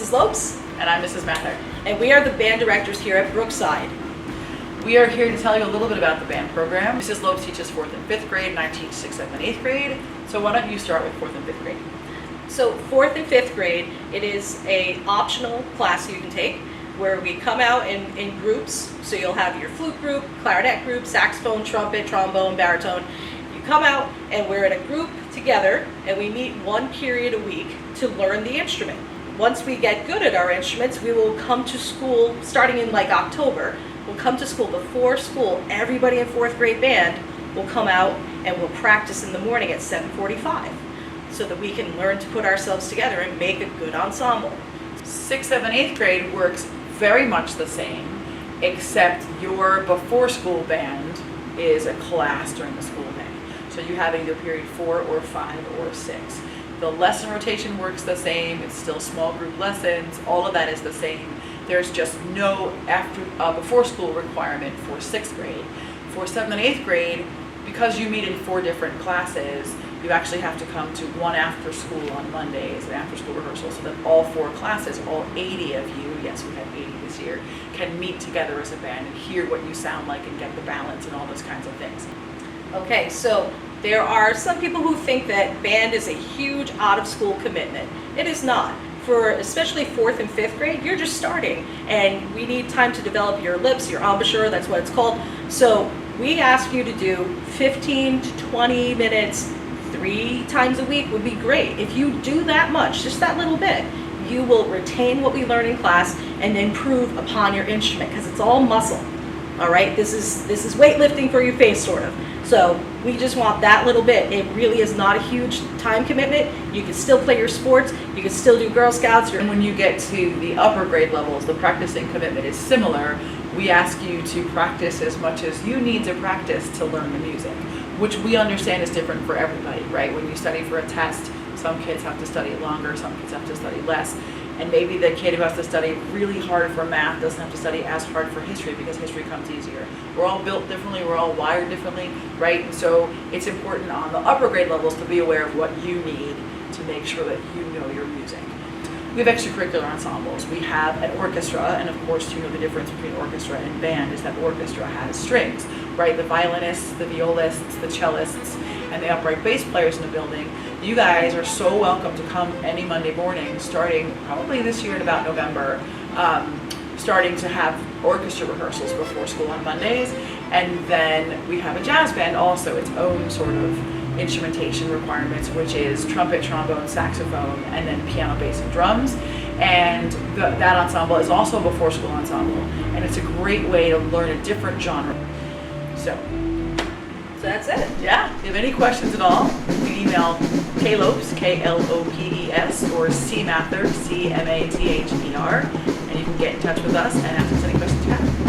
Mrs. Lopes. And I'm Mrs. Mather. And we are the band directors here at Brookside. We are here to tell you a little bit about the band program. Mrs. Lopes teaches 4th and 5th grade, and I teach 6th, 7th, and 8th grade. So why don't you start with 4th and 5th grade? So 4th and 5th grade, it is a optional class you can take where we come out in groups. So you'll have your flute group, clarinet group, saxophone, trumpet, trombone, baritone. You come out and we're in a group together and we meet one period a week to learn the instrument. Once we get good at our instruments, we will come to school starting in like October. We'll come to school before school. Everybody in 4th grade band will come out and we'll practice in the morning at 7:45 so that we can learn to put ourselves together and make a good ensemble. 6th, 7th, 8th grade works very much the same, except your before school band is a class during the school day. So you have either period 4 or 5 or 6. The lesson rotation works the same. It's still small group lessons. All of that is the same. There's just no before school requirement for 6th grade. For 7th and 8th grade, because you meet in 4 different classes, you actually have to come to one after school on Mondays, an after school rehearsal, so that all 4 classes, all 80 of you, yes, we had 80 this year, can meet together as a band and hear what you sound like and get the balance and all those kinds of things. Okay, so there are some people who think that band is a huge out-of-school commitment. It is not. For especially 4th and 5th grade, you're just starting, and we need time to develop your lips, your embouchure, that's what it's called. So we ask you to do 15 to 20 minutes 3 times a week would be great. If you do that much, just that little bit, you will retain what we learn in class and improve upon your instrument because it's all muscle. All right, this is weightlifting for your face, sort of. So we just want that little bit. It really is not a huge time commitment. You can still play your sports. You can still do Girl Scouts. And when you get to the upper grade levels, the practicing commitment is similar. We ask you to practice as much as you need to practice to learn the music, which we understand is different for everybody, right? When you study for a test, some kids have to study longer, some kids have to study less. And maybe the kid who has to study really hard for math doesn't have to study as hard for history because history comes easier. We're all built differently, we're all wired differently, right? And so it's important on the upper grade levels to be aware of what you need to make sure that you know your music. We have extracurricular ensembles. We have an orchestra, and of course you know the difference between orchestra and band is that orchestra has strings, right? The violinists, the violists, the cellists, and the upright bass players in the building. You guys are so welcome to come any Monday morning, starting probably this year in about November, starting to have orchestra rehearsals before school on Mondays. And then we have a jazz band also, its own sort of instrumentation requirements, which is trumpet, trombone, saxophone, and then piano, bass, and drums. And that ensemble is also a before school ensemble. And it's a great way to learn a different genre. So that's it. Yeah, if you have any questions at all, you can email Klopes, Klopes, or cmather, Cmather, and you can get in touch with us and ask us any questions you have.